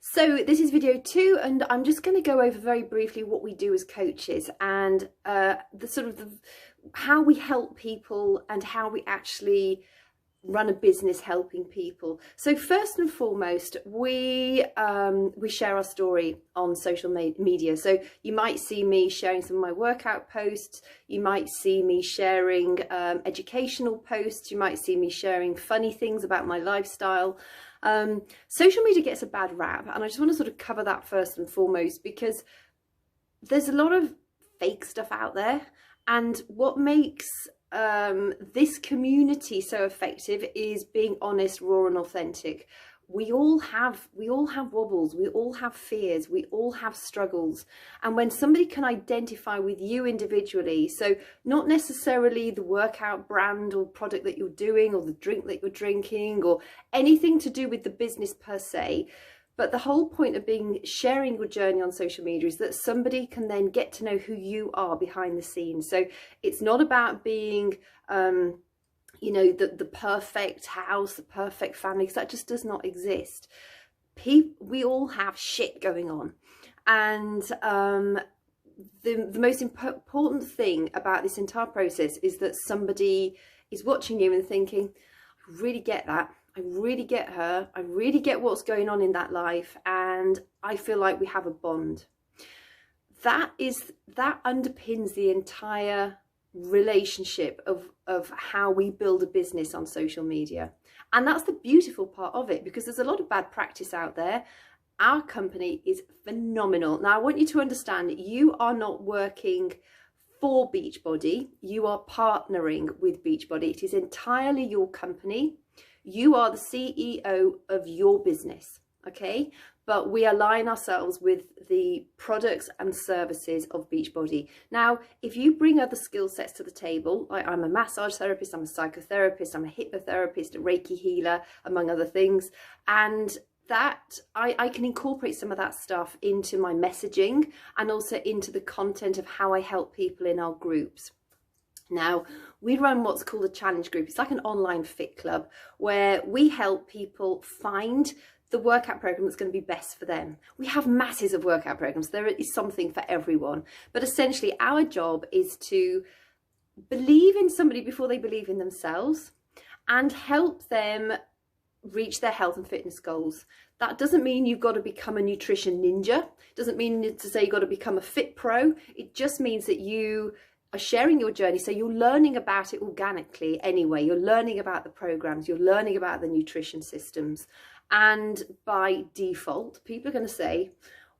So this is video 2, and I'm just going to go over very briefly what we do as coaches and how we help people and how we actually run a business helping people. So first and foremost, we share our story on social media. So you might see me sharing some of my workout posts, you might see me sharing educational posts, you might see me sharing funny things about my lifestyle. Social media gets a bad rap, and I just want to sort of cover that first and foremost, because there's a lot of fake stuff out there, and what makes this community so effective is being honest, raw and authentic. We all have wobbles, we all have fears, we all have struggles, and when somebody can identify with you individually, so not necessarily the workout brand or product that you're doing or the drink that you're drinking or anything to do with the business per se, but the whole point of sharing your journey on social media is that somebody can then get to know who you are behind the scenes. So it's not about being you know, the perfect house, the perfect family, because that just does not exist. We all have shit going on, and the most important thing about this entire process is that somebody is watching you and thinking, I really get that, I really get her, I really get what's going on in that life, and I feel like we have a bond. That underpins the entire relationship of how we build a business on social media. And that's the beautiful part of it, because there's a lot of bad practice out there. Our company is phenomenal. Now I want you to understand that you are not working for Beachbody, you are partnering with Beachbody. It is entirely your company. You are the CEO of your business, okay? But we align ourselves with the products and services of Beachbody. Now, if you bring other skill sets to the table, like I'm a massage therapist, I'm a psychotherapist, I'm a hypnotherapist, a Reiki healer, among other things, and that I can incorporate some of that stuff into my messaging and also into the content of how I help people in our groups. Now, we run what's called a challenge group. It's like an online fit club where we help people find the workout program that's going to be best for them. We have masses of workout programs. There is something for everyone. But essentially, our job is to believe in somebody before they believe in themselves and help them reach their health and fitness goals. That doesn't mean you've got to become a nutrition ninja. It doesn't mean to say you've got to become a fit pro. It just means that you are sharing your journey, so you're learning about it organically anyway. You're learning about the programs, you're learning about the nutrition systems, and by default people are going to say,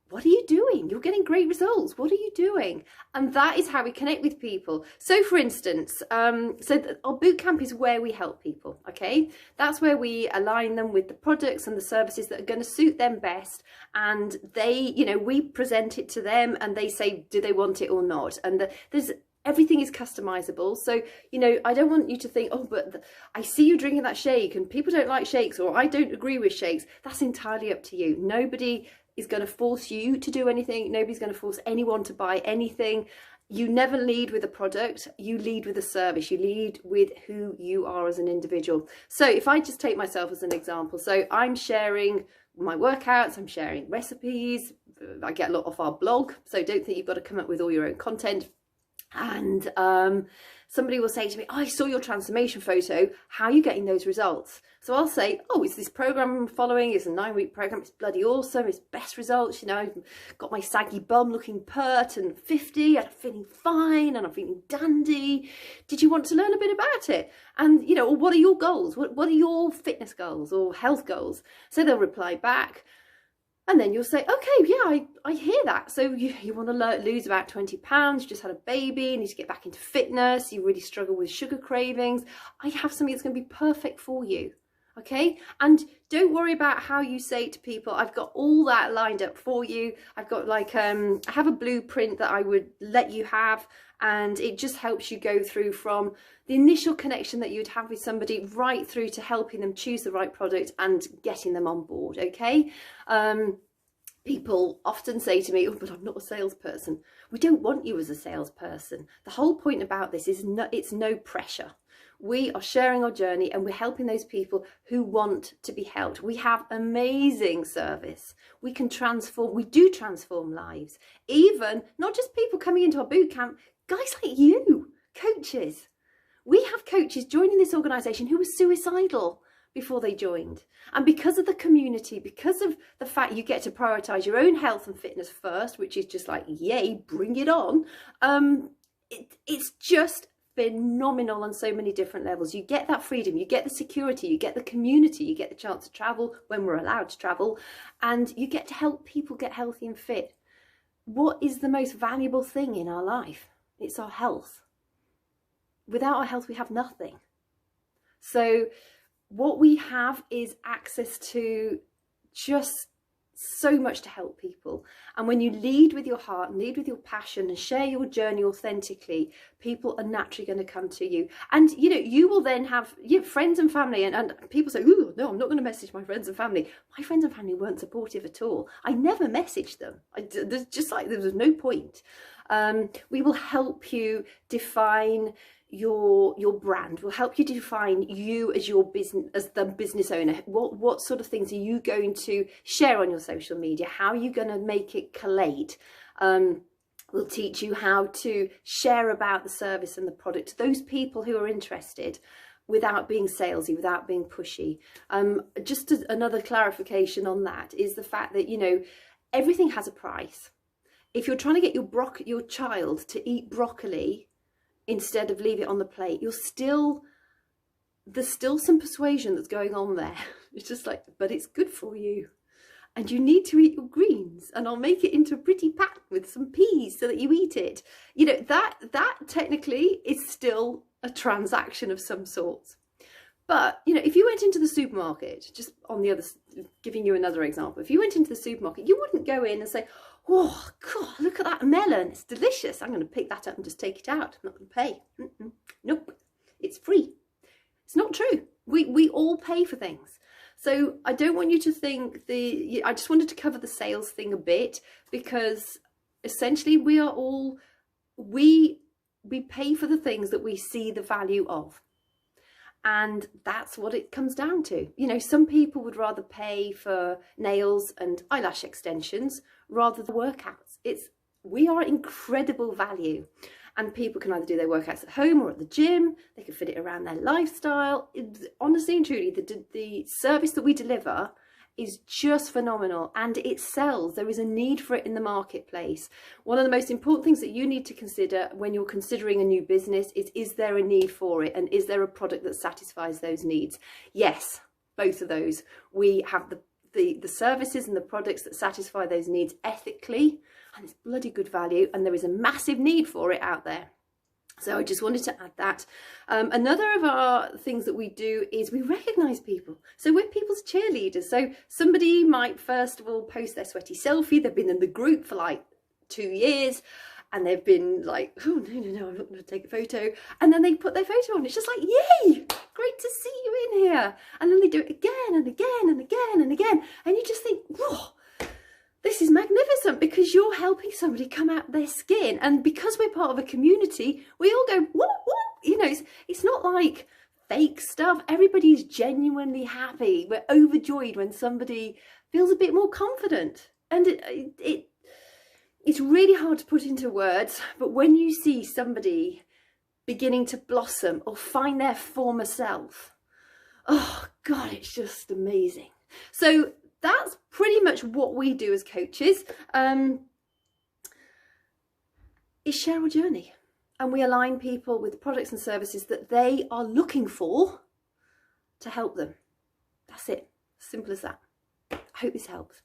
what are you doing? You're getting great results, what are you doing? And that is how we connect with people. So for instance, our boot camp is where we help people, okay? That's where we align them with the products and the services that are going to suit them best, and they, you know, we present it to them and they say, do they want it or not? And everything is customizable. So, you know, I don't want you to think, oh, but I see you drinking that shake and people don't like shakes, or I don't agree with shakes. That's entirely up to you. Nobody is going to force you to do anything. Nobody's going to force anyone to buy anything. You never lead with a product, you lead with a service, you lead with who you are as an individual. So if I just take myself as an example, so I'm sharing my workouts, I'm sharing recipes, I get a lot off our blog, so don't think you've got to come up with all your own content. And somebody will say to me, oh, I saw your transformation photo, how are you getting those results? So I'll say, oh, it's this program I'm following, it's a 9-week program, it's bloody awesome, it's best results, you know, I've got my saggy bum looking pert and 50 and I'm feeling fine and I'm feeling dandy. Did you want to learn a bit about it? And, you know, or what are your goals? What are your fitness goals or health goals? So they'll reply back. And then you'll say, okay, yeah, I hear that. So you want to lose about 20 pounds, you just had a baby, you need to get back into fitness, you really struggle with sugar cravings. I have something that's going to be perfect for you, okay? And don't worry about how you say it to people. I've got all that lined up for you. I've got like, I have a blueprint that I would let you have, and it just helps you go through from the initial connection that you'd have with somebody right through to helping them choose the right product and getting them on board, okay? People often say to me, oh, but I'm not a salesperson. We don't want you as a salesperson. The whole point about this is it's no pressure. We are sharing our journey and we're helping those people who want to be helped. We have amazing service. We can transform, we do transform lives. Even not just people coming into our boot camp, guys like you, coaches. We have coaches joining this organisation who were suicidal before they joined. And because of the community, because of the fact you get to prioritise your own health and fitness first, which is just like, yay, bring it on. It's just phenomenal on so many different levels. You get that freedom, you get the security, you get the community, you get the chance to travel when we're allowed to travel, and you get to help people get healthy and fit. What is the most valuable thing in our life? It's our health. Without our health, we have nothing. So what we have is access to just so much to help people. And when you lead with your heart and lead with your passion and share your journey authentically, people are naturally going to come to you. And, you know, you will then have friends and family. And people say, oh, no, I'm not going to message my friends and family. My friends and family weren't supportive at all. I never messaged them. There's just like, there was no point. We will help you define your brand. Will help you define you as your business, as the business owner. What sort of things are you going to share on your social media? How are you going to make it collate? We'll teach you how to share about the service and the product to those people who are interested without being salesy, without being pushy. Just another clarification on that is the fact that, you know, everything has a price. If you're trying to get your child to eat broccoli instead of leave it on the plate, there's still some persuasion that's going on there. It's just like, but it's good for you and you need to eat your greens, and I'll make it into a pretty pack with some peas so that you eat it. You know, that technically is still a transaction of some sort. But, you know, if you went into the supermarket, just on the other, giving you another example, if you went into the supermarket, you wouldn't go in and say, oh, God, look at that melon. It's delicious. I'm going to pick that up and just take it out. I'm not going to pay. Nope. It's free. It's not true. We all pay for things. So I don't want you to think I just wanted to cover the sales thing a bit, because essentially we pay for the things that we see the value of. And that's what it comes down to. You know, some people would rather pay for nails and eyelash extensions rather than workouts. We are incredible value, and people can either do their workouts at home or at the gym. They can fit it around their lifestyle. Honestly and truly, the service that we deliver is just phenomenal, and it sells. There is a need for it in the marketplace. One of the most important things that you need to consider when you're considering a new business is there a need for it, and is there a product that satisfies those needs? Yes, both of those. We have the services and the products that satisfy those needs ethically, and it's bloody good value, and there is a massive need for it out there. So I just wanted to add that. Another of our things that we do is we recognise people. So we're people's cheerleaders. So somebody might first of all post their sweaty selfie. They've been in the group for like 2 years, and they've been like, oh, no, I'm not going to take a photo. And then they put their photo on. It's just like, yay, great to see you in here. And then they do it again and again and again and again. And you just think, whoa, this is magnificent, because you're helping somebody come out their skin. And because we're part of a community, we all go, what? You know, it's not like fake stuff. Everybody's genuinely happy. We're overjoyed when somebody feels a bit more confident. And it's really hard to put into words, but when you see somebody beginning to blossom or find their former self, oh God, it's just amazing. So that's pretty much what we do as coaches, is share our journey, and we align people with products and services that they are looking for to help them. That's it. Simple as that. I hope this helps.